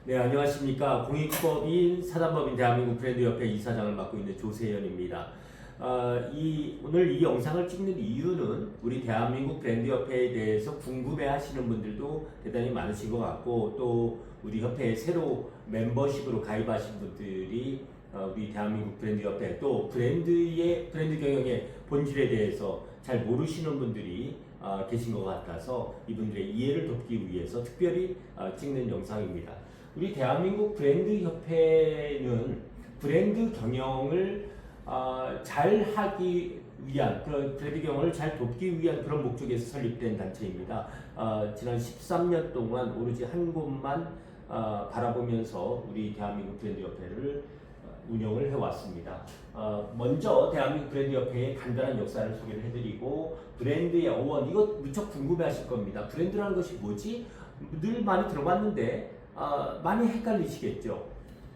네, 안녕하십니까. 공익법인 사단법인 대한민국 브랜드협회 이사장을 맡고 있는 조세현입니다. 오늘 이 영상을 찍는 이유는 우리 대한민국 브랜드협회에 대해서 궁금해 하시는 분들도 대단히 많으신 것 같고, 또 우리 협회에 새로 멤버십으로 가입하신 분들이 우리 대한민국 브랜드협회, 또 브랜드 경영의 본질에 대해서 잘 모르시는 분들이 계신 것 같아서 이분들의 이해를 돕기 위해서 특별히 찍는 영상입니다. 우리 대한민국 브랜드 협회는 브랜드 경영을 잘 하기 위한, 그런 브랜드 경영을 잘 돕기 위한 그런 목적에서 설립된 단체입니다. 지난 13년 동안 오로지 한 곳만 바라보면서 우리 대한민국 브랜드 협회를 운영을 해왔습니다. 먼저 대한민국 브랜드 협회의 간단한 역사를 소개를 해드리고, 브랜드의 어원, 이거 무척 궁금해하실 겁니다. 브랜드라는 것이 뭐지? 늘 많이 들어봤는데 많이 헷갈리시겠죠.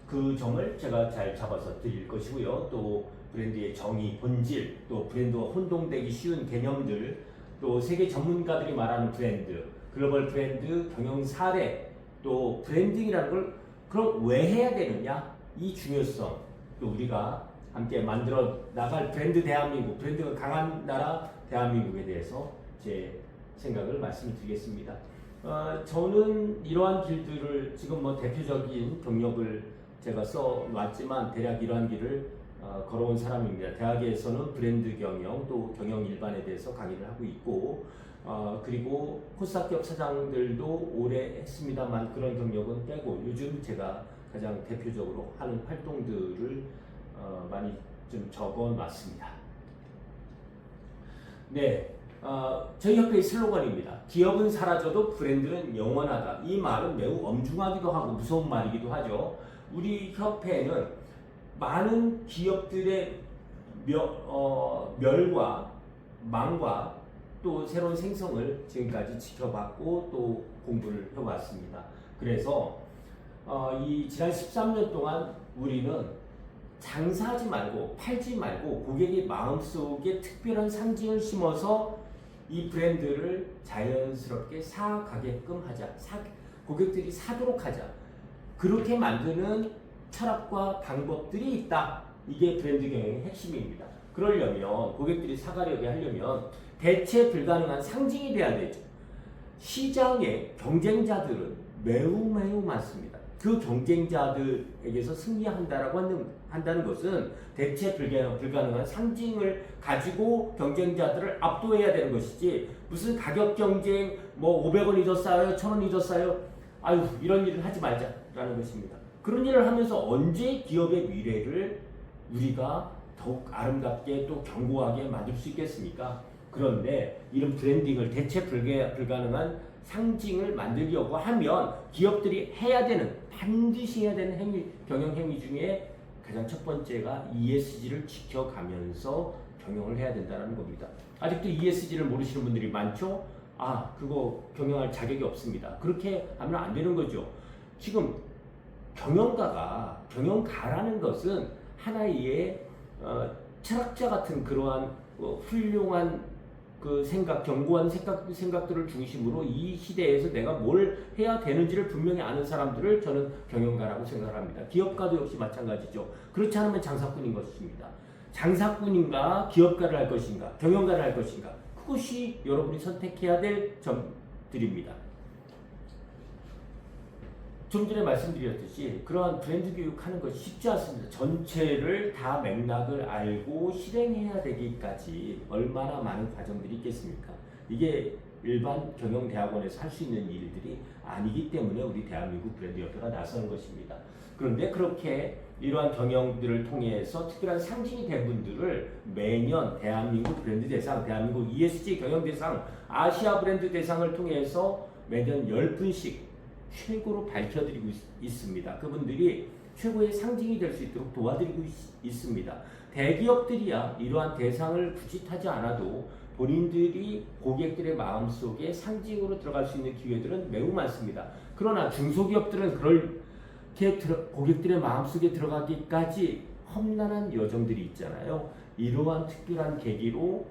그 점을 제가 잘 잡아서 드릴 것이고요. 또 브랜드의 정의, 본질, 또 브랜드와 혼동되기 쉬운 개념들, 또 세계 전문가들이 말하는 브랜드, 글로벌 브랜드 경영 사례, 또 브랜딩이라는 걸 그럼 왜 해야 되느냐? 이 중요성, 또 우리가 함께 만들어 나갈 브랜드 대한민국, 브랜드가 강한 나라 대한민국에 대해서 제 생각을 말씀을 드리겠습니다. 저는 이러한 길들을 지금 대표적인 경력을 제가 써놨지만 대략 이러한 길을 걸어온 사람입니다. 대학에서는 브랜드 경영, 또 경영 일반에 대해서 강의를 하고 있고, 그리고 코스닥기업 사장들도 오래 했습니다만 그런 경력은 빼고 요즘 제가 가장 대표적으로 하는 활동들을 많이 좀 적어놨습니다. 네. 저희 협회의 슬로건입니다. 기업은 사라져도 브랜드는 영원하다. 이 말은 매우 엄중하기도 하고 무서운 말이기도 하죠. 우리 협회는 많은 기업들의 멸과 망과 또 새로운 생성을 지금까지 지켜봤고 또 공부를 해왔습니다. 그래서 이 지난 13년 동안 우리는 장사하지 말고 팔지 말고 고객의 마음속에 특별한 상징을 심어서 이 브랜드를 자연스럽게 사가게끔 하자. 고객들이 사도록 하자. 그렇게 만드는 철학과 방법들이 있다. 이게 브랜드 경영의 핵심입니다. 그러려면 고객들이 사가려고 하려면 대체 불가능한 상징이 돼야 되죠. 시장에 경쟁자들은 매우 많습니다. 그 경쟁자들에게서 승리한다라고 한다는 것은 대체 불가능한 상징을 가지고 경쟁자들을 압도해야 되는 것이지, 무슨 가격 경쟁, 500원이 더 싸요, 1000원이 더 싸요, 아유 이런 일을 하지 말자라는 것입니다. 그런 일을 하면서 언제 기업의 미래를 우리가 더욱 아름답게 또 견고하게 만들 수 있겠습니까? 그런데 이런 브랜딩을 대체 불가능한 상징을 만들려고 하면 기업들이 반드시 해야 되는 경영 행위 중에 가장 첫 번째가 ESG를 지켜가면서 경영을 해야 된다는 겁니다. 아직도 ESG를 모르시는 분들이 많죠? 그거 경영할 자격이 없습니다. 그렇게 하면 안 되는 거죠. 지금 경영가라는 것은 하나의 철학자 같은 그러한 훌륭한 견고한 생각들을 중심으로 이 시대에서 내가 뭘 해야 되는지를 분명히 아는 사람들을 저는 경영가라고 생각을 합니다. 기업가도 역시 마찬가지죠. 그렇지 않으면 장사꾼인 것입니다. 장사꾼인가, 기업가를 할 것인가, 경영가를 할 것인가, 그것이 여러분이 선택해야 될 점들입니다. 좀 전에 말씀드렸듯이 그러한 브랜드 교육하는 것이 쉽지 않습니다. 전체를 다 맥락을 알고 실행해야 되기까지 얼마나 많은 과정들이 있겠습니까? 이게 일반 경영대학원에서 할 수 있는 일들이 아니기 때문에 우리 대한민국 브랜드협회가 나서는 것입니다. 그런데 그렇게 이러한 경영들을 통해서 특별한 상징이 된 분들을 매년 대한민국 브랜드 대상, 대한민국 ESG 경영 대상, 아시아 브랜드 대상을 통해서 매년 10분씩 최고로 밝혀드리고 있습니다. 그분들이 최고의 상징이 될 수 있도록 도와드리고 있습니다. 대기업들이야 이러한 대상을 굳이 타지 않아도 본인들이 고객들의 마음속에 상징으로 들어갈 수 있는 기회들은 매우 많습니다. 그러나 중소기업들은 그렇게 고객들의 마음속에 들어가기까지 험난한 여정들이 있잖아요. 이러한 특별한 계기로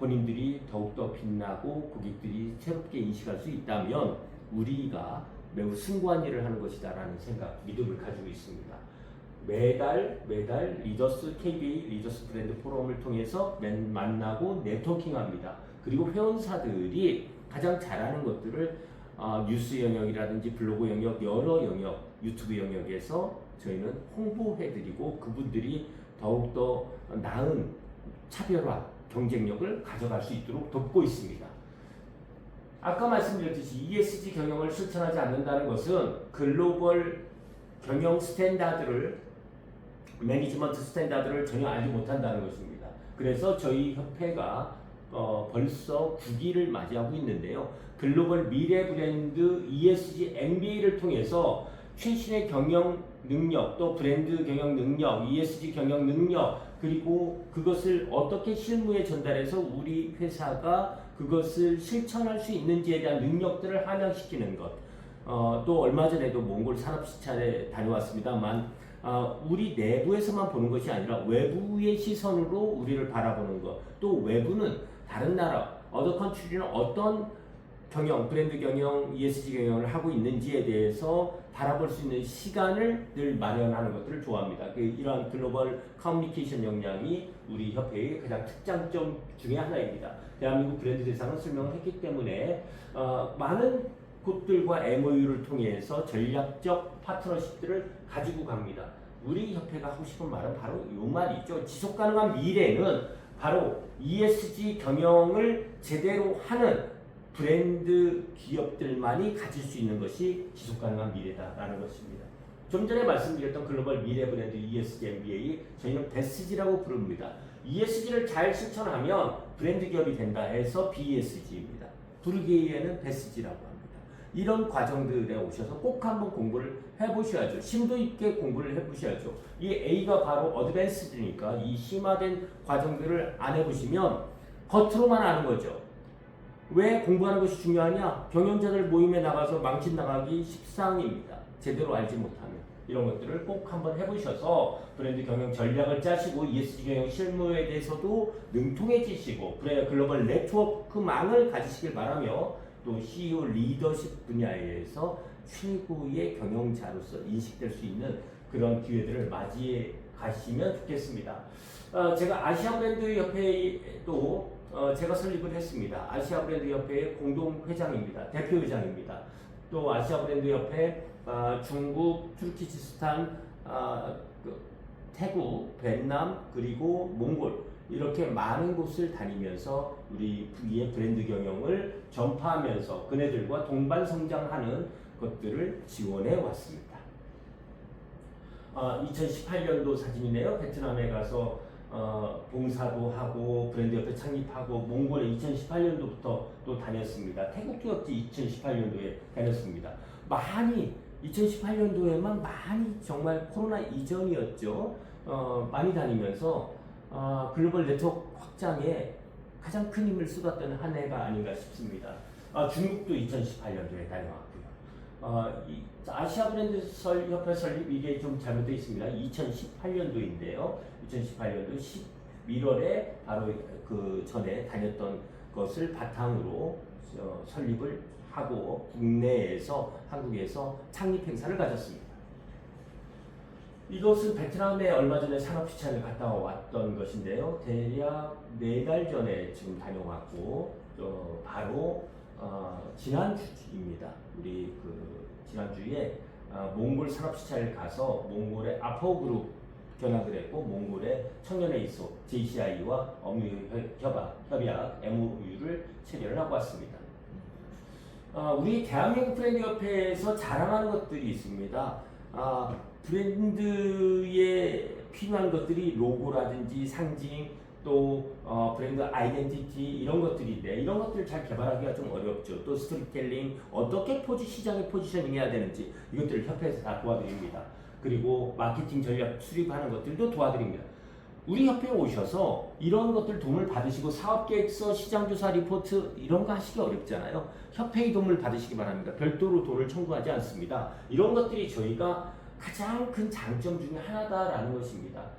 본인들이 더욱더 빛나고 고객들이 새롭게 인식할 수 있다면 우리가 매우 숭고한 일을 하는 것이다라는 생각, 믿음을 가지고 있습니다. 매달 리더스 KBA 리더스 브랜드 포럼을 통해서 만나고 네트워킹합니다. 그리고 회원사들이 가장 잘하는 것들을 뉴스 영역이라든지 블로그 영역, 여러 영역, 유튜브 영역에서 저희는 홍보해드리고 그분들이 더욱더 나은 차별화, 경쟁력을 가져갈 수 있도록 돕고 있습니다. 아까 말씀드렸듯이 ESG 경영을 실천하지 않는다는 것은 글로벌 경영 스탠다드를, 매니지먼트 스탠다드를 전혀 알지 못한다는 것입니다. 그래서 저희 협회가 벌써 9기를 맞이하고 있는데요. 글로벌 미래 브랜드 ESG MBA를 통해서 최신의 경영 능력, 또 브랜드 경영 능력, ESG 경영 능력, 그리고 그것을 어떻게 실무에 전달해서 우리 회사가 그것을 실천할 수 있는지에 대한 능력들을 함양시키는 것. 또 얼마 전에도 몽골 산업시찰에 다녀왔습니다만 우리 내부에서만 보는 것이 아니라 외부의 시선으로 우리를 바라보는 것. 또 외부는 다른 나라, 어더 컨트리는 어떤 경영, 브랜드 경영, ESG 경영을 하고 있는지에 대해서 바라볼 수 있는 시간을 늘 마련하는 것들을 좋아합니다. 이러한 글로벌 커뮤니케이션 역량이 우리 협회의 가장 특장점 중에 하나입니다. 대한민국 브랜드 대상을 설명을 했기 때문에 많은 곳들과 MOU를 통해서 전략적 파트너십들을 가지고 갑니다. 우리 협회가 하고 싶은 말은 바로 이 말이죠. 지속가능한 미래는 바로 ESG 경영을 제대로 하는 브랜드 기업들만이 가질 수 있는 것이 지속가능한 미래다라는 것입니다. 좀 전에 말씀드렸던 글로벌 미래 브랜드 ESG MBA, 저희는 베스지라고 부릅니다. ESG를 잘 실천하면 브랜드 기업이 된다 해서 BESG입니다. 부르기에는 베스지라고 합니다. 이런 과정들에 오셔서 꼭 한번 공부를 해보셔야죠. 심도 있게 공부를 해보셔야죠. 이 A가 바로 어드밴스드니까 이 심화된 과정들을 안 해보시면 겉으로만 아는 거죠. 왜 공부하는 것이 중요하냐? 경영자들 모임에 나가서 망신 나가기 십상입니다. 제대로 알지 못하면. 이런 것들을 꼭 한번 해보셔서 브랜드 경영 전략을 짜시고 ESG 경영 실무에 대해서도 능통해지시고 글로벌 네트워크망을 가지시길 바라며 또 CEO 리더십 분야에서 최고의 경영자로서 인식될 수 있는 그런 기회들을 맞이해 가시면 좋겠습니다. 제가 아시아 브랜드 협회도 제가 설립을 했습니다. 아시아 브랜드 협회의 공동 회장입니다. 대표 회장입니다. 또 아시아 브랜드 협회 중국, 투르키스탄, 태국, 베트남 그리고 몽골 이렇게 많은 곳을 다니면서 우리 위의 브랜드 경영을 전파하면서 그네들과 동반 성장하는 것들을 지원해 왔습니다. 2018년도 사진이네요. 베트남에 가서 봉사도 하고 브랜드 협회 창립하고 몽골에 2018년도부터 또 다녔습니다. 태국도 역시 2018년도에 다녔습니다. 많이 2018년도에만 많이 정말 코로나 이전이었죠. 많이 다니면서 글로벌 네트워크 확장에 가장 큰 힘을 쏟았던 한 해가 아닌가 싶습니다. 중국도 2018년도에 다녀왔고요. 아시아 브랜드 협회 설립 이게 좀 잘못되어 있습니다. 2018년도인데요. 2018년도 11월에 바로 그 전에 다녔던 것을 바탕으로 설립을 하고 국내에서 한국에서 창립 행사를 가졌습니다. 이것은 베트남에 얼마 전에 산업시찰을 갔다 왔던 것인데요. 대략 4달 전에 지금 다녀왔고 바로 지난주입니다. 우리 지난주에 몽골 산업시찰을 가서 몽골의 아포그룹 견학을 했고 몽골의 청년의 이소 JCI와 업무 협약 MOU를 체결을 하고 왔습니다. 우리 대한민국 브랜드 협회에서 자랑하는 것들이 있습니다. 브랜드에 필요한 것들이 로고라든지 상징 또 브랜드 아이덴티티 이런 것들인데 이런 것들을 잘 개발하기가 좀 어렵죠. 또 스토리텔링 어떻게 시장에 포지셔닝 해야 되는지 이것들을 협회에서 다 도와드립니다. 그리고 마케팅 전략 수립하는 것들도 도와드립니다. 우리 협회에 오셔서 이런 것들 도움을 받으시고 사업계획서, 시장조사 리포트 이런 거 하시기 어렵잖아요. 협회의 도움을 받으시기 바랍니다. 별도로 돈을 청구하지 않습니다. 이런 것들이 저희가 가장 큰 장점 중에 하나다라는 것입니다.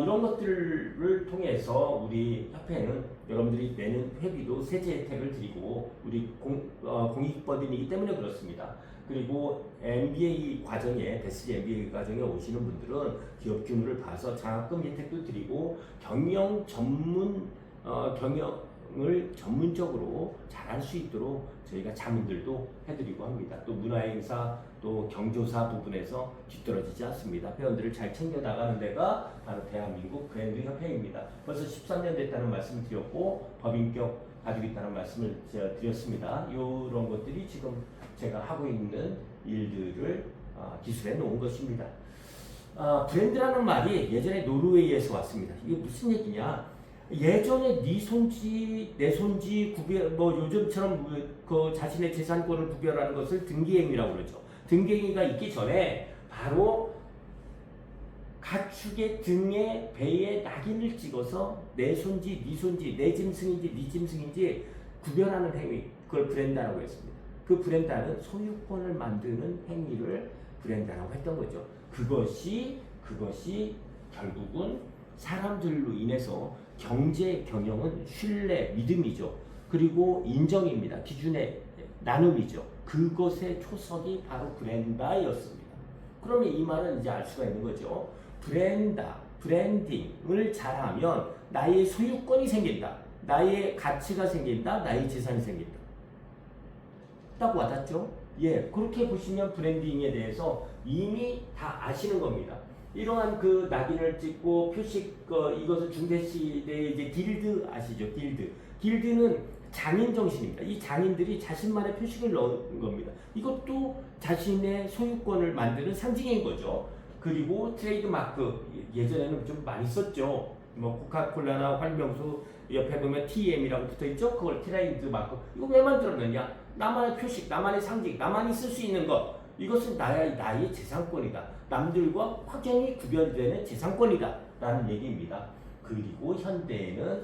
이런 것들을 통해서 우리 협회는 여러분들이 내는 회비도 세제 혜택을 드리고 우리 공익법인이기 때문에 그렇습니다. 그리고 MBA 과정에 베스트 MBA 과정에 오시는 분들은 기업 규모를 봐서 장학금 혜택도 드리고 경영을 전문적으로 잘할 수 있도록 저희가 자문들도 해드리고 합니다. 또 문화행사 또 경조사 부분에서 뒤떨어지지 않습니다. 회원들을 잘 챙겨 나가는 데가 바로 대한민국 브랜드 협회입니다. 벌써 13년 됐다는 말씀을 드렸고 법인격 가지고 있다는 말씀을 제가 드렸습니다. 이런 것들이 지금 제가 하고 있는 일들을 기술해 놓은 것입니다. 브랜드라는 말이 예전에 노르웨이에서 왔습니다. 이게 무슨 얘기냐? 예전에 네 손지 내 손지 구별 요즘처럼 그 자신의 재산권을 구별하는 것을 등기행위라고 그러죠. 등기행위가 있기 전에 바로 가축의 등에 배에 낙인을 찍어서 내 손지 네 손지 내 짐승인지 네 짐승인지 구별하는 행위, 그걸 브랜드라고 했습니다. 그 브랜드는 소유권을 만드는 행위를 브랜드라고 했던 거죠. 그것이 결국은 사람들로 인해서 경제 경영은 신뢰, 믿음이죠. 그리고 인정입니다. 기준의 나눔이죠. 그것의 초석이 바로 브랜드였습니다. 그러면 이 말은 이제 알 수가 있는 거죠. 브랜딩을 잘하면 나의 소유권이 생긴다. 나의 가치가 생긴다. 나의 재산이 생긴다. 딱 와닿죠? 예, 그렇게 보시면 브랜딩에 대해서 이미 다 아시는 겁니다. 이러한 그 낙인을 찍고 표식, 이것은 중세시대의 이제 길드 아시죠? 길드는 장인 정신입니다. 이 장인들이 자신만의 표식을 넣은 겁니다. 이것도 자신의 소유권을 만드는 상징인 거죠. 그리고 트레이드 마크, 예전에는 좀 많이 썼죠. 뭐 코카콜라나 활명수 옆에 보면 TM이라고 붙어있죠. 그걸 트레이드 마크. 이거 왜 만들었느냐? 나만의 표식, 나만의 상징, 나만이 쓸 수 있는 것. 이것은 나의 재산권이다. 남들과 확연히 구별되는 재산권이다. 라는 얘기입니다. 그리고 현대에는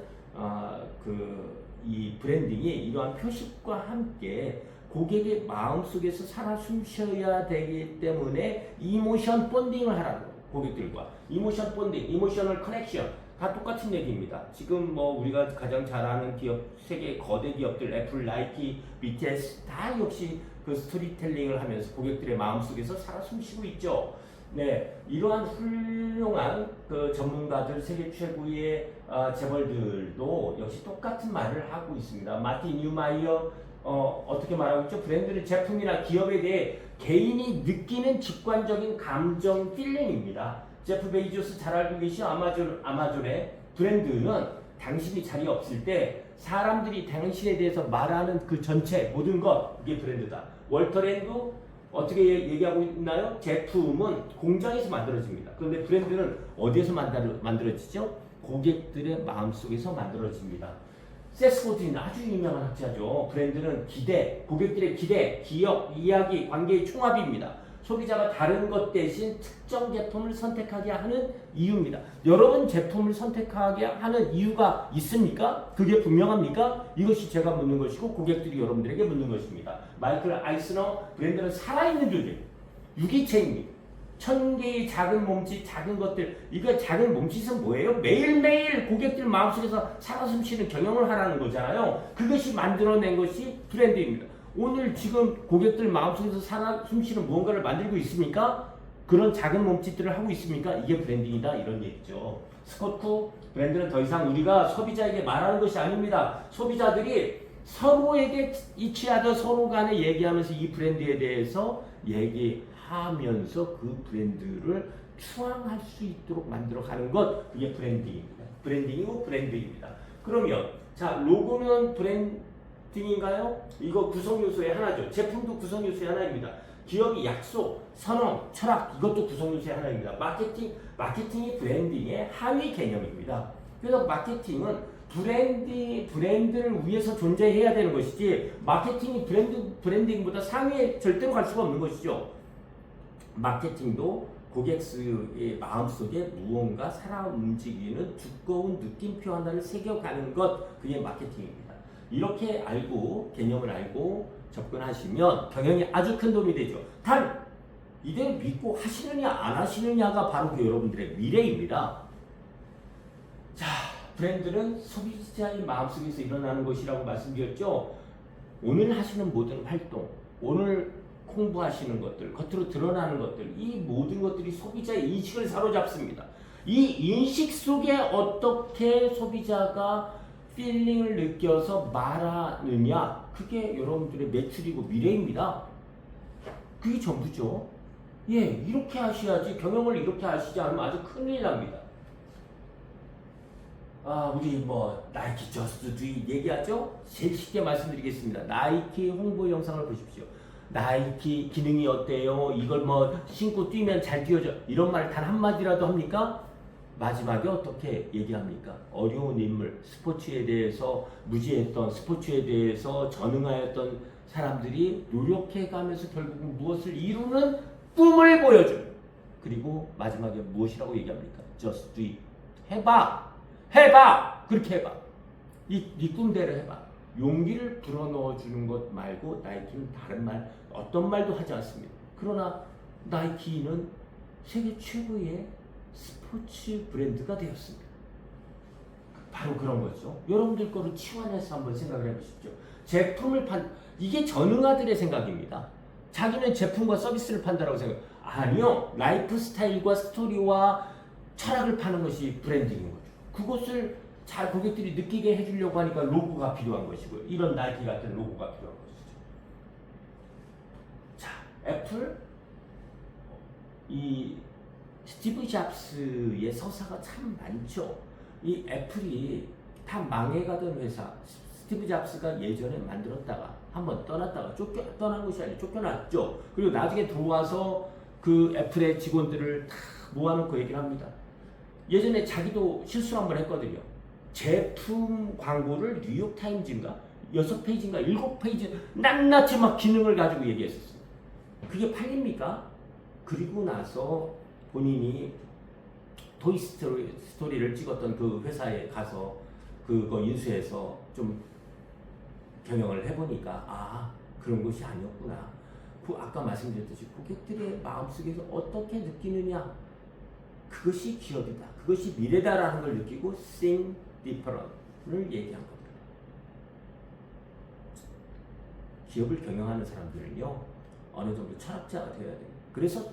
이 브랜딩이 이러한 표식과 함께 고객의 마음속에서 살아 숨쉬어야 되기 때문에 이모션 본딩을 하라고, 고객들과 이모션 본딩, 이모셔널 커넥션 다 똑같은 얘기입니다. 지금 뭐 우리가 가장 잘 아는 기업, 세계 거대 기업들 애플, 나이키, BTS 다 역시 그 스토리텔링을 하면서 고객들의 마음속에서 살아 숨쉬고 있죠. 네, 이러한 훌륭한 그 전문가들, 세계 최고의 재벌들도 역시 똑같은 말을 하고 있습니다. 마틴 뉴마이어 어떻게 말하고 있죠? 브랜드는 제품이나 기업에 대해 개인이 느끼는 직관적인 감정 필링입니다. 제프 베이조스 잘 알고 계신 아마존의 브랜드는 당신이 자리 없을 때 사람들이 당신에 대해서 말하는 그 전체 모든 것, 이게 브랜드다. 월터 랜도 어떻게 얘기하고 있나요? 제품은 공장에서 만들어집니다. 그런데 브랜드는 어디에서 만들어지죠? 고객들의 마음속에서 만들어집니다. 세스 고든이 아주 유명한 학자죠. 브랜드는 기대, 고객들의 기대, 기억, 이야기, 관계의 총합입니다. 소비자가 다른 것 대신 특정 제품을 선택하게 하는 이유입니다. 여러분 제품을 선택하게 하는 이유가 있습니까? 그게 분명합니까? 이것이 제가 묻는 것이고 고객들이 여러분들에게 묻는 것입니다. 마이클 아이스너, 브랜드는 살아있는 존재, 유기체입니다. 1000개의 작은 몸짓, 작은 것들, 이거 작은 몸짓은 뭐예요? 매일매일 고객들 마음속에서 살아 숨쉬는 경영을 하라는 거잖아요. 그것이 만들어낸 것이 브랜드입니다. 오늘 지금 고객들 마음속에서 살아 숨쉬는 무언가를 만들고 있습니까? 그런 작은 몸짓들을 하고 있습니까? 이게 브랜딩이다, 이런 얘기죠. 스코트, 브랜드는 더 이상 우리가 소비자에게 말하는 것이 아닙니다. 소비자들이 서로에게 이치하여 서로 간에 얘기하면서 이 브랜드에 대해서 얘기하면서 그 브랜드를 추앙할 수 있도록 만들어가는 것, 그게 브랜딩입니다. 브랜딩이고 브랜드입니다. 그러면 자, 로고는 브랜딩인가요? 이거 구성 요소의 하나죠. 제품도 구성 요소의 하나입니다. 기업이 약속, 선언, 철학, 이것도 구성 요소의 하나입니다. 마케팅이 브랜딩의 하위 개념입니다. 그래서 마케팅은 브랜드를 위해서 존재해야 되는 것이지, 마케팅이 브랜딩보다 상위에 절대로 갈 수가 없는 것이죠. 마케팅도 고객의 마음속에 무언가 살아 움직이는 두꺼운 느낌표 하나를 새겨가는 것, 그게 마케팅입니다. 이렇게 알고, 개념을 알고 접근하시면 경영에 아주 큰 도움이 되죠. 단 이대로 믿고 하시느냐 안 하시느냐가 바로 그 여러분들의 미래입니다. 자, 브랜드는 소비자의 마음속에서 일어나는 것이라고 말씀드렸죠. 오늘 하시는 모든 활동, 오늘 홍보하시는 것들, 겉으로 드러나는 것들, 이 모든 것들이 소비자의 인식을 사로잡습니다. 이 인식 속에 어떻게 소비자가 필링을 느껴서 말하느냐, 그게 여러분들의 매출이고 미래입니다. 그게 전부죠. 예, 이렇게 하셔야지, 경영을 이렇게 하시지 않으면 아주 큰일 납니다. 우리 뭐 나이키 저스트 듀 얘기하죠? 제일 쉽게 말씀드리겠습니다. 나이키 홍보 영상을 보십시오. 나이키 기능이 어때요? 이걸 뭐 신고 뛰면 잘 뛰어져. 이런 말 단 한마디라도 합니까? 마지막에 어떻게 얘기합니까? 어려운 인물, 스포츠에 대해서 무지했던, 스포츠에 대해서 전응하였던 사람들이 노력해가면서 결국은 무엇을 이루는 꿈을 보여줘요. 그리고 마지막에 무엇이라고 얘기합니까? Just do it. 해봐! 그렇게 해봐. 네 꿈대로 해봐. 용기를 불어넣어 주는 것 말고 나이키는 다른 말, 어떤 말도 하지 않습니다. 그러나 나이키는 세계 최고의 스포츠 브랜드가 되었습니다. 바로 그런 거죠. 여러분들 거를 치환해서 한번 생각을 해보십시오. 이게 전응아들의 생각입니다. 자기는 제품과 서비스를 판다라고 생각. 아니요. 라이프 스타일과 스토리와 철학을 파는 것이 브랜딩인 거죠. 그것을 잘 고객들이 느끼게 해주려고 하니까 로고가 필요한 것이고요. 이런 나이키 같은 로고가 필요한 것이죠. 자, 애플 이 스티브 잡스의 서사가 참 많죠. 이 애플이 다 망해가던 회사, 스티브 잡스가 예전에 만들었다가 한번 떠났다가 떠난 것이 아니라 쫓겨났죠. 그리고 나중에 들어와서 그 애플의 직원들을 다 모아놓고 얘기를 합니다. 예전에 자기도 실수 한번 했거든요. 제품 광고를 뉴욕타임즈인가 6페이지인가 7페이지 낱낱이 막 기능을 가지고 얘기했었어요. 그게 팔립니까? 그리고 나서 본인이 토이스토리를 찍었던 그 회사에 가서 그거 인수해서 좀 경영을 해보니까 그런 것이 아니었구나. 아까 말씀드렸듯이 고객들의 마음속에서 어떻게 느끼느냐, 그것이 기업이다, 그것이 미래다라는 걸 느끼고 think different을 얘기한 겁니다. 기업을 경영하는 사람들은요 어느 정도 철학자가 되어야 돼요. 그래서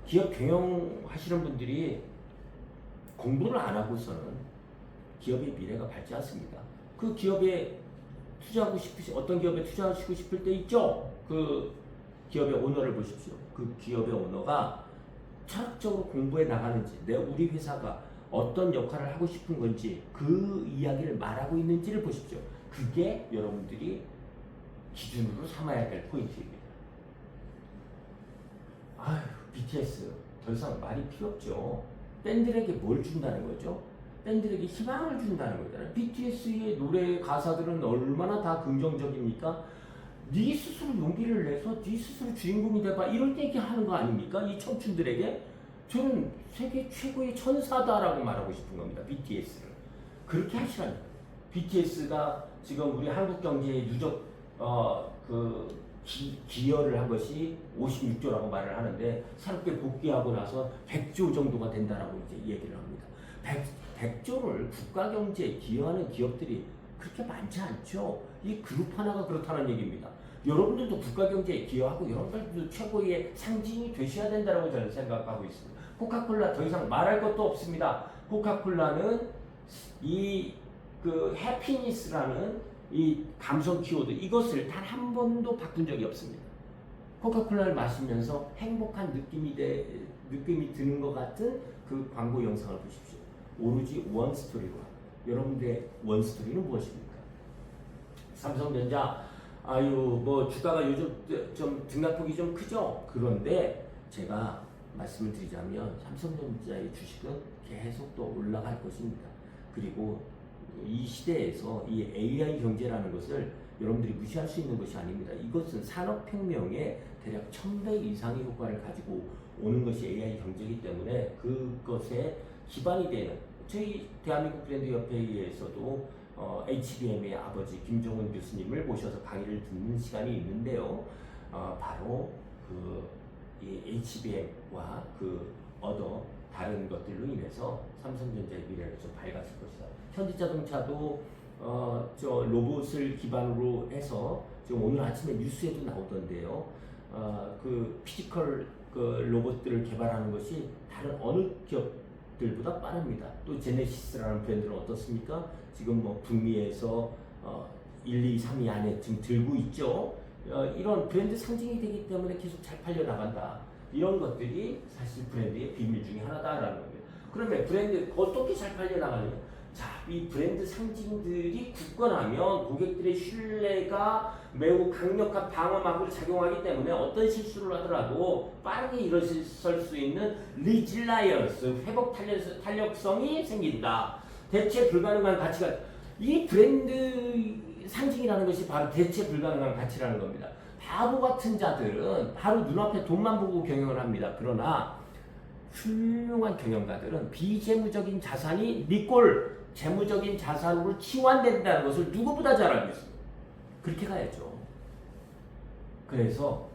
기업 경영하시는 분들이 공부를 안 하고서는 기업의 미래가 밝지 않습니다. 그 기업에 어떤 기업에 투자하시고 싶을 때 있죠? 그 기업의 오너를 보십시오. 그 기업의 오너가 철학적으로 공부해 나가는지, 우리 회사가 어떤 역할을 하고 싶은 건지 그 이야기를 말하고 있는지를 보십시오. 그게 여러분들이 기준으로 삼아야 될 포인트입니다. BTS 더 이상 말이 필요 없죠. 팬들에게 뭘 준다는 거죠? 팬들에게 희망을 준다는 거잖아요. BTS의 노래 가사들은 얼마나 다 긍정적입니까? 네 스스로 용기를 내서 네 스스로 주인공이 돼봐, 이럴 때 얘기하는 거 아닙니까? 이 청춘들에게. 저는 세계 최고의 천사다라고 말하고 싶은 겁니다. BTS를. 그렇게 하시라니까. BTS가 지금 우리 한국 경제에 누적 기여를 한 것이 56조라고 말을 하는데, 새롭게 복귀하고 나서 100조 정도가 된다라고 이제 얘기를 합니다. 100조를 국가 경제에 기여하는 기업들이 그렇게 많지 않죠. 이 그룹 하나가 그렇다는 얘기입니다. 여러분들도 국가 경제에 기여하고 여러분들도 최고의 상징이 되셔야 된다고 저는 생각하고 있습니다. 코카콜라 더 이상 말할 것도 없습니다. 코카콜라는 그 해피니스라는 이 감성 키워드, 이것을 단 한 번도 바꾼 적이 없습니다. 코카콜라를 마시면서 행복한 느낌이 드는 것 같은 그 광고 영상을 보십시오. 오로지 원스토리로. 여러분들의 원스토리는 무엇입니까? 삼성전자 주가가 요즘 좀 등락폭이 좀 크죠. 그런데 제가 말씀을 드리자면 삼성전자의 주식은 계속 또 올라갈 것입니다. 그리고 이 시대에서 이 AI 경제라는 것을 여러분들이 무시할 수 있는 것이 아닙니다. 이것은 산업혁명에 대략 1000배 이상의 효과를 가지고 오는 것이 AI 경제이기 때문에 그것에 기반이 되는, 저희 대한민국 브랜드 협회에서도 HBM의 아버지 김종훈 교수님을 모셔서 강의를 듣는 시간이 있는데요. 바로 이 HBM과 다른 것들로 인해서 삼성전자의 미래를 좀 밝았을 것이다. 현대자동차도 로봇을 기반으로 해서 지금 오늘 아침에 뉴스에도 나오던데요. 그 피지컬 그 로봇들을 개발하는 것이 다른 어느 기업들보다 빠릅니다. 또 제네시스라는 브랜드는 어떻습니까? 지금 뭐 북미에서 1, 2, 3위 안에 지금 들고 있죠. 이런 브랜드 상징이 되기 때문에 계속 잘 팔려 나간다. 이런 것들이 사실 브랜드의 비밀 중에 하나다라는 겁니다. 그러면 브랜드 어떻게 잘 팔려 나가냐? 자, 이 브랜드 상징들이 굳건하면 고객들의 신뢰가 매우 강력한 방어막으로 작용하기 때문에 어떤 실수를 하더라도 빠르게 일어설 수 있는 리질라이언스, 회복 탄력성이 생긴다. 대체 불가능한 가치가, 이 브랜드 상징이라는 것이 바로 대체 불가능한 가치라는 겁니다. 바보 같은 자들은 바로 눈앞에 돈만 보고 경영을 합니다. 그러나 훌륭한 경영가들은 비재무적인 자산이 니꼴 재무적인 자산으로 치환된다는 것을 누구보다 잘 알고 있습니다. 그렇게 가야죠. 그래서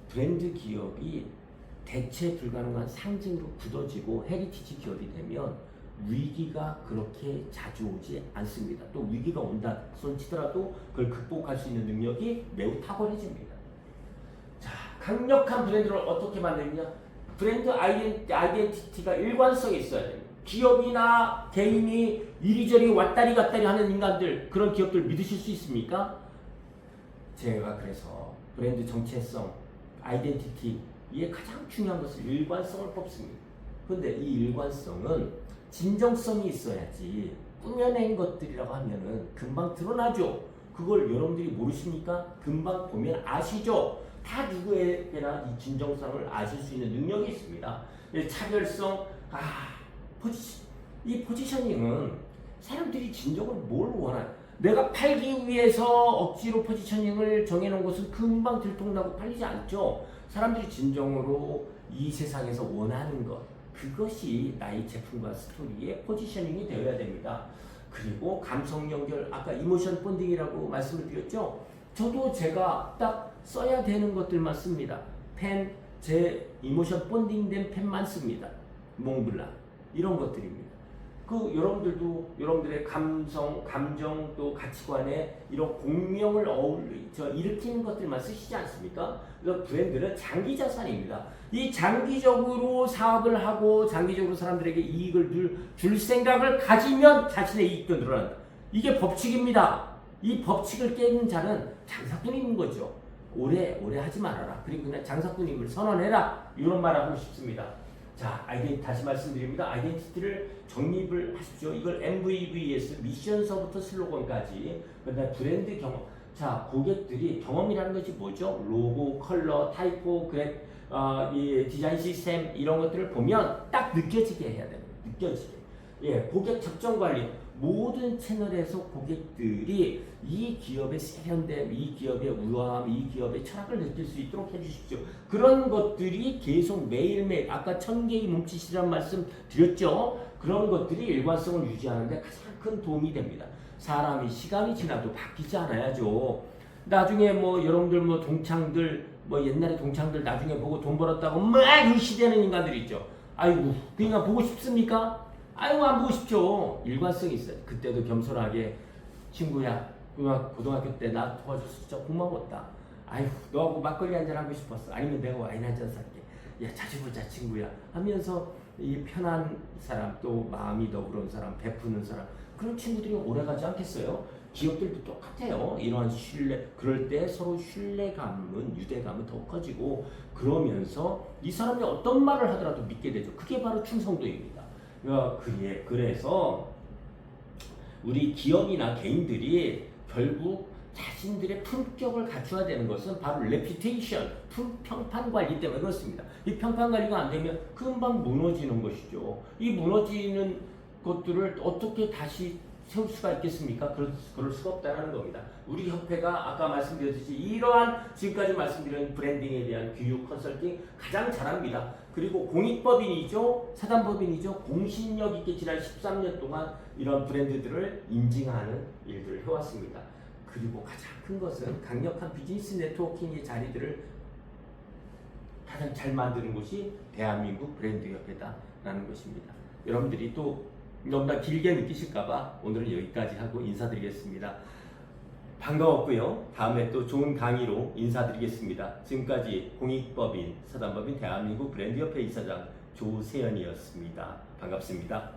브랜드 기업이 대체 불가능한 상징으로 굳어지고 헤리티지 기업이 되면 위기가 그렇게 자주 오지 않습니다. 또 위기가 온다 손치더라도 그걸 극복할 수 있는 능력이 매우 탁월해집니다. 자, 강력한 브랜드를 어떻게 만드느냐? 브랜드 아이덴티티가 일관성이 있어야 됩니다. 기업이나 개인이 이리저리 왔다리 갔다리 하는 인간들, 그런 기업들 믿으실 수 있습니까? 제가 그래서 브랜드 정체성, 아이덴티티에 가장 중요한 것은 일관성을 뽑습니다. 그런데 이 일관성은 진정성이 있어야지 꾸며낸 것들이라고 하면은 금방 드러나죠. 그걸 여러분들이 모르십니까? 금방 보면 아시죠? 다 누구에게나 이 진정성을 아실 수 있는 능력이 있습니다. 차별성, 이 포지셔닝은 사람들이 진정으로 뭘 원하냐? 내가 팔기 위해서 억지로 포지셔닝을 정해놓은 것은 금방 들통나고 팔리지 않죠. 사람들이 진정으로 이 세상에서 원하는 것, 그것이 나의 제품과 스토리의 포지셔닝이 되어야 됩니다. 그리고 감성 연결, 아까 이모션 본딩이라고 말씀을 드렸죠. 저도 제가 딱 써야 되는 것들만 씁니다. 펜, 제 이모션 본딩된 펜만 씁니다. 몽블랑 이런 것들입니다. 그 여러분들도 여러분들의 감성, 감정 또 가치관에 이런 공명을 일으키는 것들만 쓰시지 않습니까? 그래서 브랜드는 장기 자산입니다. 이 장기적으로 사업을 하고 장기적으로 사람들에게 이익을 줄 생각을 가지면 자신의 이익도 늘어난다. 이게 법칙입니다. 이 법칙을 깨는 자는 장사꾼인 거죠. 오래 하지 말아라. 그리고 그냥 장사꾼임을 선언해라. 이런 말 하고 싶습니다. 자, 다시 말씀드립니다. 아이덴티티를 정립을 하십시오. 이걸 MVV에서 미션서부터 슬로건까지, 그다음에 브랜드 경험. 자, 고객들이 경험이라는 것이 뭐죠? 로고, 컬러, 타이포그래피, 이 디자인 시스템 이런 것들을 보면 딱 느껴지게 해야 됩니다. 느껴지게. 예, 고객 접점 관리. 모든 채널에서 고객들이 이 기업의 세련됨, 이 기업의 우아함, 이 기업의 철학을 느낄 수 있도록 해주십시오. 그런 것들이 계속 매일매일, 아까 1000개의 몸짓이라는 말씀 드렸죠. 그런 것들이 일관성을 유지하는 데 가장 큰 도움이 됩니다. 사람이 시간이 지나도 바뀌지 않아야죠. 나중에 뭐 여러분들 뭐 동창들, 뭐 옛날에 동창들 나중에 보고 돈 벌었다고 막 의시되는 인간들 있죠. 아이고, 그 인간 보고 싶습니까? 아이고, 안 보고 싶죠. 일관성이 있어요. 그때도 겸손하게, 친구야, 고등학교 때 나 도와줘서 진짜 고마웠다. 아이고, 너하고 막걸리 한잔 하고 싶었어. 아니면 내가 와인 한잔 살게. 야, 자주 보자, 친구야. 하면서 이 편한 사람, 또 마음이 너그러운 사람, 베푸는 사람, 그런 친구들이 오래가지 않겠어요? 기업들도 똑같아요. 이러한 신뢰, 그럴 때 서로 신뢰감은, 유대감은 더 커지고, 그러면서 이 사람이 어떤 말을 하더라도 믿게 되죠. 그게 바로 충성도입니다. 그래서 우리 기업이나 개인들이 결국 자신들의 품격을 갖춰야 되는 것은 바로 레퓨테이션, 평판 관리 때문에 그렇습니다. 이 평판 관리가 안 되면 금방 무너지는 것이죠. 이 무너지는 것들을 어떻게 다시 세울 수가 있겠습니까? 그럴 수가 없다는 겁니다. 우리 협회가 아까 말씀드렸듯이 이러한 지금까지 말씀드린 브랜딩에 대한 교육 컨설팅 가장 잘합니다. 그리고 공익법인이죠, 사단법인이죠, 공신력 있게 지난 13년 동안 이런 브랜드들을 인증하는 일들을 해왔습니다. 그리고 가장 큰 것은 강력한 비즈니스 네트워킹의 자리들을 가장 잘 만드는 곳이 대한민국 브랜드협회다라는 것입니다. 여러분들이 또 너무나 길게 느끼실까봐 오늘은 여기까지 하고 인사드리겠습니다. 반가웠고요. 다음에 또 좋은 강의로 인사드리겠습니다. 지금까지 공익법인 사단법인 대한민국 브랜드협회 이사장 조세현이었습니다. 반갑습니다.